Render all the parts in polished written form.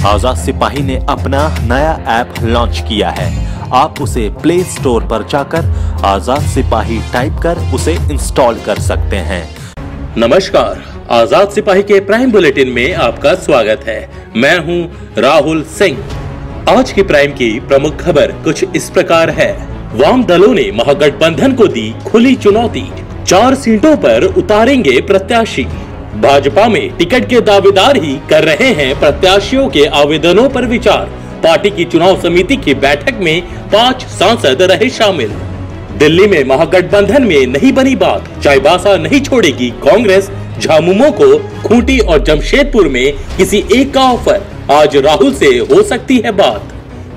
आजाद सिपाही ने अपना नया ऐप लॉन्च किया है। आप उसे प्ले स्टोर पर जाकर आजाद सिपाही टाइप कर उसे इंस्टॉल कर सकते हैं। नमस्कार, आजाद सिपाही के प्राइम बुलेटिन में आपका स्वागत है। मैं हूं राहुल सिंह। आज की प्राइम की प्रमुख खबर कुछ इस प्रकार है। वाम दलों ने महागठबंधन को दी खुली चुनौती, 4 सीटों पर उतारेंगे प्रत्याशी। भाजपा में टिकट के दावेदार ही कर रहे हैं प्रत्याशियों के आवेदनों पर विचार। पार्टी की चुनाव समिति की बैठक में 5 सांसद रहे शामिल। दिल्ली में महागठबंधन में नहीं बनी बात, चाईबासा नहीं छोड़ेगी कांग्रेस। झामुमो को खूंटी और जमशेदपुर में किसी एक का ऑफर, आज राहुल से हो सकती है बात।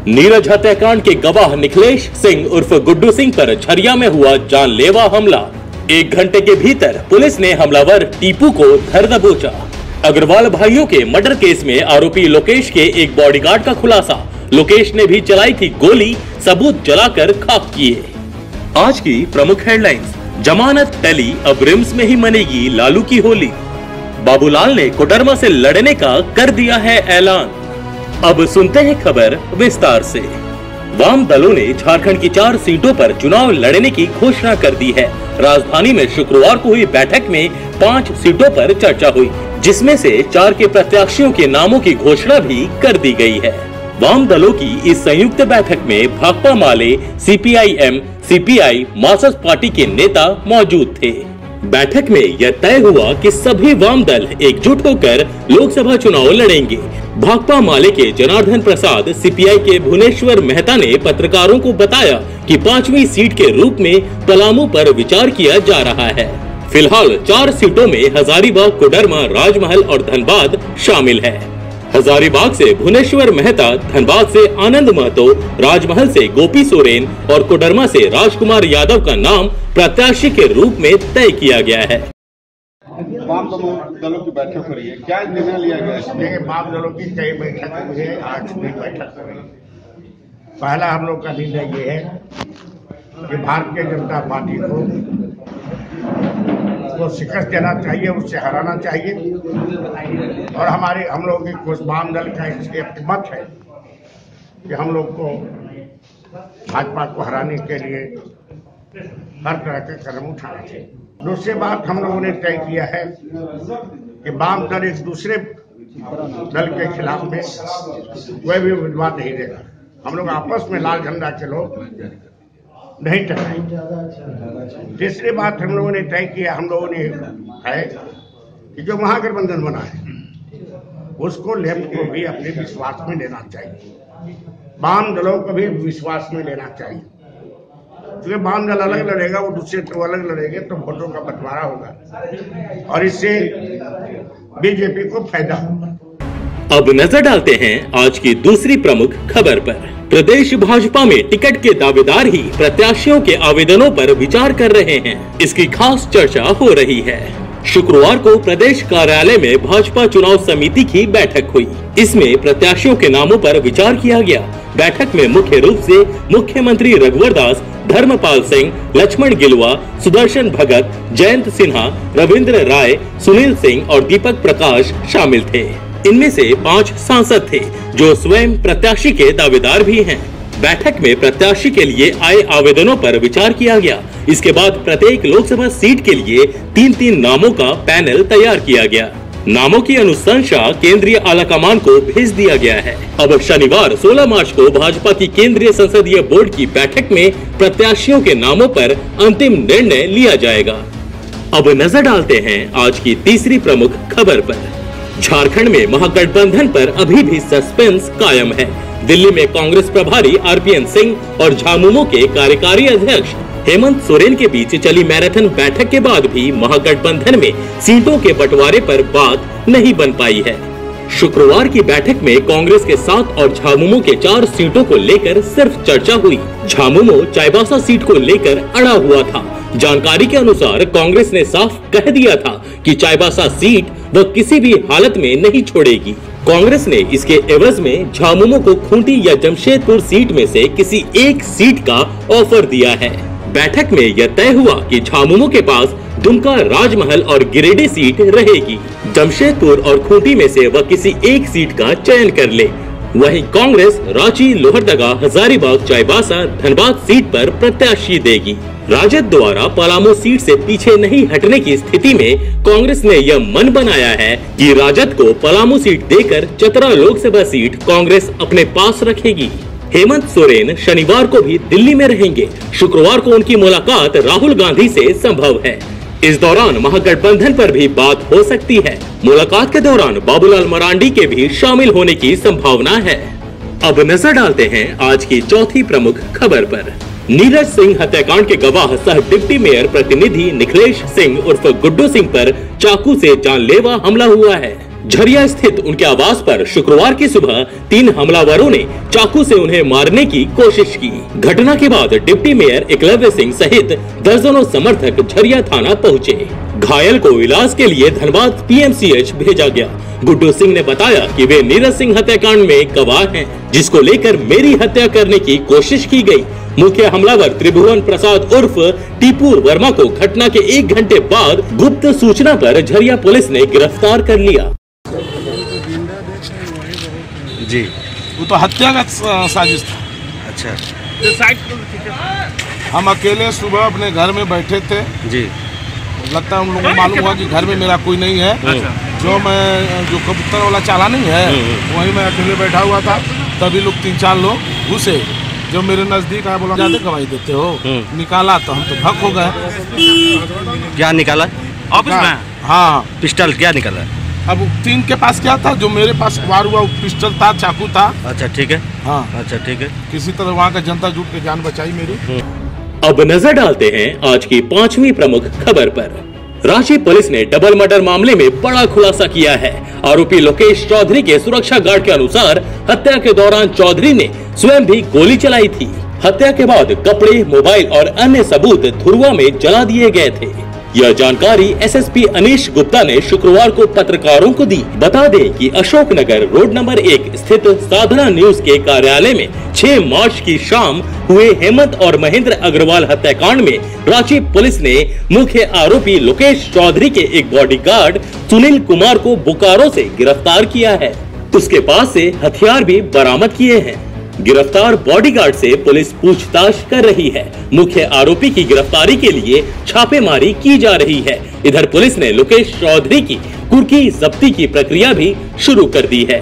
नीरज हत्याकांड के गवाह निखिलेश सिंह उर्फ गुड्डू सिंह पर झरिया में हुआ जानलेवा हमला। 1 घंटे के भीतर पुलिस ने हमलावर टीपू को धर दबोचा। अग्रवाल भाइयों के मर्डर केस में आरोपी लोकेश के एक बॉडीगार्ड का खुलासा। लोकेश ने भी चलाई थी गोली, सबूत जलाकर खाक किए। आज की प्रमुख हेडलाइंस। जमानत टली, अब रिम्स में ही मनेगी लालू की होली। बाबूलाल ने कोडरमा से लड़ने का कर दिया है ऐलान। अब सुनते हैं खबर विस्तार से। वाम दलों ने झारखंड की 4 सीटों पर चुनाव लड़ने की घोषणा कर दी है। राजधानी में शुक्रवार को हुई बैठक में 5 सीटों पर चर्चा हुई, जिसमें से 4 के प्रत्याशियों के नामों की घोषणा भी कर दी गई है। वाम दलों की इस संयुक्त बैठक में भाकपा माले, सीपीआईएम, सीपीआई, मार्क्सिस्ट पार्टी के नेता मौजूद थे। बैठक में यह तय हुआ कि सभी वाम दल एकजुट होकर लोकसभा चुनाव लड़ेंगे। भाकपा माले के जनार्दन प्रसाद, सीपीआई के भुवनेश्वर मेहता ने पत्रकारों को बताया कि 5वीं सीट के रूप में पलामू पर विचार किया जा रहा है। फिलहाल 4 सीटों में हजारीबाग, कोडरमा, राजमहल और धनबाद शामिल है। हजारीबाग से भुवनेश्वर मेहता, धनबाद से आनंद महतो, राजमहल से गोपी सोरेन और कोडरमा से राजकुमार यादव का नाम प्रत्याशी के रूप में तय किया गया है। वाम दलों की बैठक हो रही है, क्या निर्णय लिया गया है? देखिए, वाम दलों की कई बैठक हुई है, आज भी बैठक हो रही है। पहला हम लोग का निर्णय ये है कि भारतीय जनता पार्टी को शिकस्त देना चाहिए, उससे हराना चाहिए। और हम लोगों की कुछ वाम दल का एक मत है कि हम लोग को भाजपा को हराने के लिए हर तरह के कदम उठाना चाहिए। दूसरी बात, हम लोगों ने तय किया है कि वाम दल एक दूसरे दल के खिलाफ में कोई भी विवाद नहीं देगा। हम लोग आपस में लाल झंडा के लोग नहीं टकराएंगे। तीसरी बात हम लोगों ने तय किया, हम लोगों ने है कि जो महागठबंधन बना है उसको लेफ्ट को भी अपने विश्वास में लेना चाहिए, वाम दलों को भी विश्वास में लेना चाहिए। क्योंकि वाम दल अलग लड़ेगा, वो दूसरे तो अलग लड़ेंगे, तो वोटों का बंटवारा होगा और इससे बीजेपी को फायदा होगा। अब नजर डालते हैं आज की दूसरी प्रमुख खबर पर। प्रदेश भाजपा में टिकट के दावेदार ही प्रत्याशियों के आवेदनों पर विचार कर रहे हैं। इसकी खास चर्चा हो रही है। शुक्रवार को प्रदेश कार्यालय में भाजपा चुनाव समिति की बैठक हुई। इसमें प्रत्याशियों के नामों पर विचार किया गया। बैठक में मुख्य रूप से मुख्यमंत्री रघुवर दास, धर्मपाल सिंह, लक्ष्मण गिलुआ, सुदर्शन भगत, जयंत सिन्हा, रविंद्र राय, सुनील सिंह और दीपक प्रकाश शामिल थे। इनमें से 5 सांसद थे जो स्वयं प्रत्याशी के दावेदार भी हैं। बैठक में प्रत्याशी के लिए आए आवेदनों पर विचार किया गया। इसके बाद प्रत्येक लोकसभा सीट के लिए 3-3 नामों का पैनल तैयार किया गया। नामों की अनुशंसा केंद्रीय आलाकमान को भेज दिया गया है। अब शनिवार 16 मार्च को भाजपा की केंद्रीय संसदीय बोर्ड की बैठक में प्रत्याशियों के नामों पर अंतिम निर्णय लिया जाएगा। अब नजर डालते हैं आज की तीसरी प्रमुख खबर पर। झारखंड में महागठबंधन पर अभी भी सस्पेंस कायम है। दिल्ली में कांग्रेस प्रभारी आरपीएन सिंह और झामुमो के कार्यकारी अध्यक्ष हेमंत सोरेन के बीच चली मैराथन बैठक के बाद भी महागठबंधन में सीटों के बंटवारे पर बात नहीं बन पाई है। शुक्रवार की बैठक में कांग्रेस के 7 और झामुमो के 4 सीटों को लेकर सिर्फ चर्चा हुई। झामुमो चाईबासा सीट को लेकर अड़ा हुआ था। जानकारी के अनुसार कांग्रेस ने साफ कह दिया था कि चाईबासा सीट वह किसी भी हालत में नहीं छोड़ेगी। कांग्रेस ने इसके एवज में झामुमो को खूंटी या जमशेदपुर सीट में से किसी एक सीट का ऑफर दिया है। बैठक में यह तय हुआ कि झामुमो के पास दुमका, राजमहल और गिरिडीह सीट रहेगी। जमशेदपुर और खूंटी में से वह किसी एक सीट का चयन कर ले। वहीं कांग्रेस रांची, लोहरदगा, हजारीबाग, चाईबासा, धनबाद सीट पर प्रत्याशी देगी। राजद द्वारा पलामू सीट से पीछे नहीं हटने की स्थिति में कांग्रेस ने यह मन बनाया है कि राजद को पलामू सीट देकर चतरा लोकसभा सीट कांग्रेस अपने पास रखेगी। हेमंत सोरेन शनिवार को भी दिल्ली में रहेंगे। शुक्रवार को उनकी मुलाकात राहुल गांधी से संभव है। इस दौरान महागठबंधन पर भी बात हो सकती है। मुलाकात के दौरान बाबूलाल मरांडी के भी शामिल होने की संभावना है। अब नजर डालते हैं आज की चौथी प्रमुख खबर पर। नीरज सिंह हत्याकांड के गवाह सह डिप्टी मेयर प्रतिनिधि निखिलेश सिंह उर्फ गुड्डू सिंह पर चाकू से जानलेवा हमला हुआ है। झरिया स्थित उनके आवास पर शुक्रवार की सुबह 3 हमलावरों ने चाकू से उन्हें मारने की कोशिश की। घटना के बाद डिप्टी मेयर एकलव्य सिंह सहित दर्जनों समर्थक झरिया थाना पहुंचे। घायल को इलाज के लिए धनबाद PMCH भेजा गया। गुड्डू सिंह ने बताया कि वे नीरज सिंह हत्याकांड में गवाह हैं, जिसको लेकर मेरी हत्या करने की कोशिश की गई। मुख्य हमलावर त्रिभुवन प्रसाद उर्फ टीपू वर्मा को घटना के 1 घंटे बाद गुप्त सूचना पर झरिया पुलिस ने गिरफ्तार कर लिया। जी, वो तो हत्या का साजिश था। अच्छा, हम अकेले सुबह अपने घर में बैठे थे जी। लगता है उन लोगों को मालूम हुआ कि घर में मेरा कोई नहीं है। जो कबूतर वाला चाला नहीं है, वहीं मैं अकेले बैठा हुआ था। तभी लोग 3-4 लोग घुसे, जो मेरे नजदीक आया, बोला ज्यादा गवाही देते हो। निकाला तो हम तो भक हो गए। क्या निकाला? ऑफिस में? हाँ, पिस्टल क्या निकाला? अब 3 के पास क्या था, जो मेरे पास वार हुआ, पिस्टल था, चाकू था। अच्छा ठीक है। हाँ अच्छा ठीक है। किसी तरह वहाँ का जनता जुट के जान बचाई मेरी। अब नजर डालते हैं आज की 5वीं प्रमुख खबर पर। रांची पुलिस ने डबल मर्डर मामले में बड़ा खुलासा किया है। आरोपी लोकेश चौधरी के सुरक्षा गार्ड के अनुसार हत्या के दौरान चौधरी ने स्वयं भी गोली चलाई थी। हत्या के बाद कपड़े, मोबाइल और अन्य सबूत धुरवा में जला दिए गए थे। यह जानकारी SSP अनीश गुप्ता ने शुक्रवार को पत्रकारों को दी। बता दें कि अशोकनगर रोड नंबर 1 स्थित साधना न्यूज के कार्यालय में 6 मार्च की शाम हुए हेमंत और महेंद्र अग्रवाल हत्याकांड में रांची पुलिस ने मुख्य आरोपी लोकेश चौधरी के एक बॉडीगार्ड सुनील कुमार को बोकारो से गिरफ्तार किया है। उसके पास से हथियार भी बरामद किए हैं। गिरफ्तार बॉडीगार्ड से पुलिस पूछताछ कर रही है। मुख्य आरोपी की गिरफ्तारी के लिए छापेमारी की जा रही है। इधर पुलिस ने लोकेश चौधरी की कुर्की जब्ती की प्रक्रिया भी शुरू कर दी है।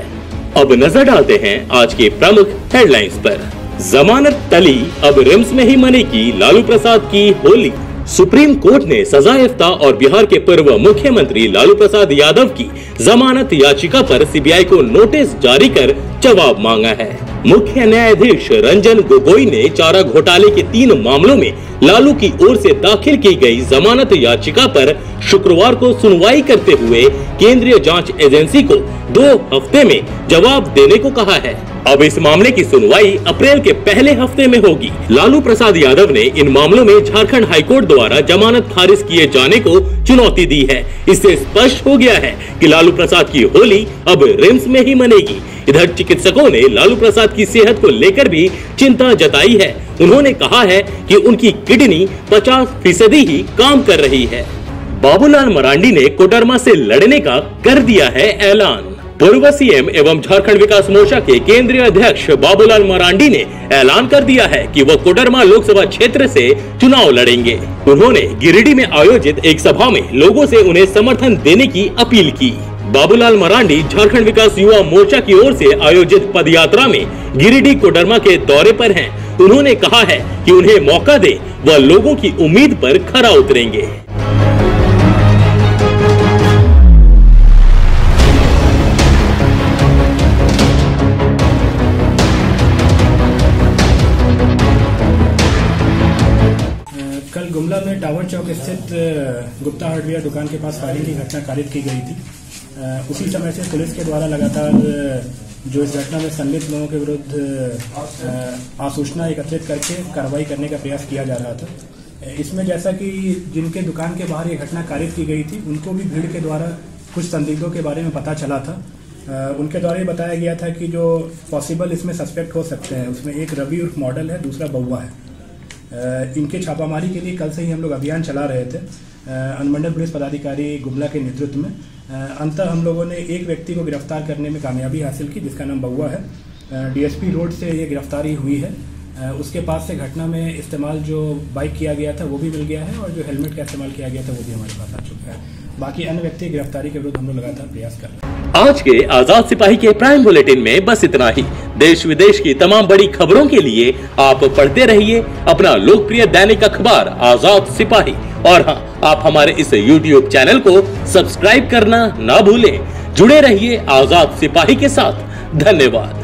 अब नजर डालते हैं आज के प्रमुख हेडलाइंस पर। जमानत टली, अब रिम्स में ही मनेगी लालू प्रसाद की होली। सुप्रीम कोर्ट ने सजायाफ्ता और बिहार के पूर्व मुख्यमंत्री लालू प्रसाद यादव की जमानत याचिका पर CBI को नोटिस जारी कर जवाब मांगा है। मुख्य न्यायाधीश रंजन गोगोई ने चारा घोटाले के 3 मामलों में लालू की ओर से दाखिल की गई जमानत याचिका पर शुक्रवार को सुनवाई करते हुए केंद्रीय जांच एजेंसी को 2 हफ्ते में जवाब देने को कहा है। अब इस मामले की सुनवाई अप्रैल के पहले हफ्ते में होगी। लालू प्रसाद यादव ने इन मामलों में झारखंड हाईकोर्ट द्वारा जमानत खारिज किए जाने को चुनौती दी है। इससे स्पष्ट हो गया है कि लालू प्रसाद की होली अब रिम्स में ही मनेगी। इधर चिकित्सकों ने लालू प्रसाद की सेहत को लेकर भी चिंता जताई है। उन्होंने कहा है कि उनकी किडनी 50% ही काम कर रही है। बाबूलाल मरांडी ने कोडरमा से लड़ने का कर दिया है ऐलान। पूर्व CM एवं झारखंड विकास मोर्चा के केंद्रीय अध्यक्ष बाबूलाल मरांडी ने ऐलान कर दिया है कि वह कोडरमा लोकसभा क्षेत्र से चुनाव लड़ेंगे। उन्होंने गिरिडीह में आयोजित एक सभा में लोगों से उन्हें समर्थन देने की अपील की। बाबूलाल मरांडी झारखंड विकास युवा मोर्चा की ओर से आयोजित पदयात्रा में गिरिडीह कोडरमा के दौरे पर हैं। उन्होंने कहा है कि उन्हें मौका दे, वह लोगों की उम्मीद पर खरा उतरेंगे। कल गुमला में टावर चौक स्थित गुप्ता हार्डवेयर दुकान के पास फायरिंग की घटना कारित की गई थी। उसी समय से पुलिस के द्वारा लगातार जो इस घटना में संलिप्त लोगों के विरुद्ध आसूचना एकत्रित करके कार्रवाई करने का प्रयास किया जा रहा था। इसमें जैसा कि जिनके दुकान के बाहर ये घटना कारित की गई थी, उनको भी भीड़ के द्वारा कुछ संदिग्धों के बारे में पता चला था। उनके द्वारा ये बताया गया था कि जो पॉसिबल इसमें सस्पेक्ट हो सकते हैं, उसमें एक रवि उर्फ मॉडल है, दूसरा बउआ है। इनके छापामारी के लिए कल से ही हम लोग अभियान चला रहे थे अनुमंडल पुलिस पदाधिकारी गुमला के नेतृत्व में। अंततः हम लोगों ने एक व्यक्ति को गिरफ्तार करने में कामयाबी हासिल की, जिसका नाम बउआ है। डीएसपी रोड से ये गिरफ्तारी हुई है। उसके पास से घटना में इस्तेमाल जो बाइक किया गया था वो भी मिल गया है और जो हेलमेट का इस्तेमाल किया गया था वो भी हमारे पास आ चुका है। बाकी अन्य व्यक्ति गिरफ्तारी के विरुद्ध हम लोग लगातार प्रयास कर रहे हैं। आज के आजाद सिपाही के प्राइम बुलेटिन में बस इतना ही। देश विदेश की तमाम बड़ी खबरों के लिए आप पढ़ते रहिए अपना लोकप्रिय दैनिक अखबार आजाद सिपाही। और हाँ, आप हमारे इस YouTube चैनल को सब्सक्राइब करना ना भूलें। जुड़े रहिए आजाद सिपाही के साथ। धन्यवाद।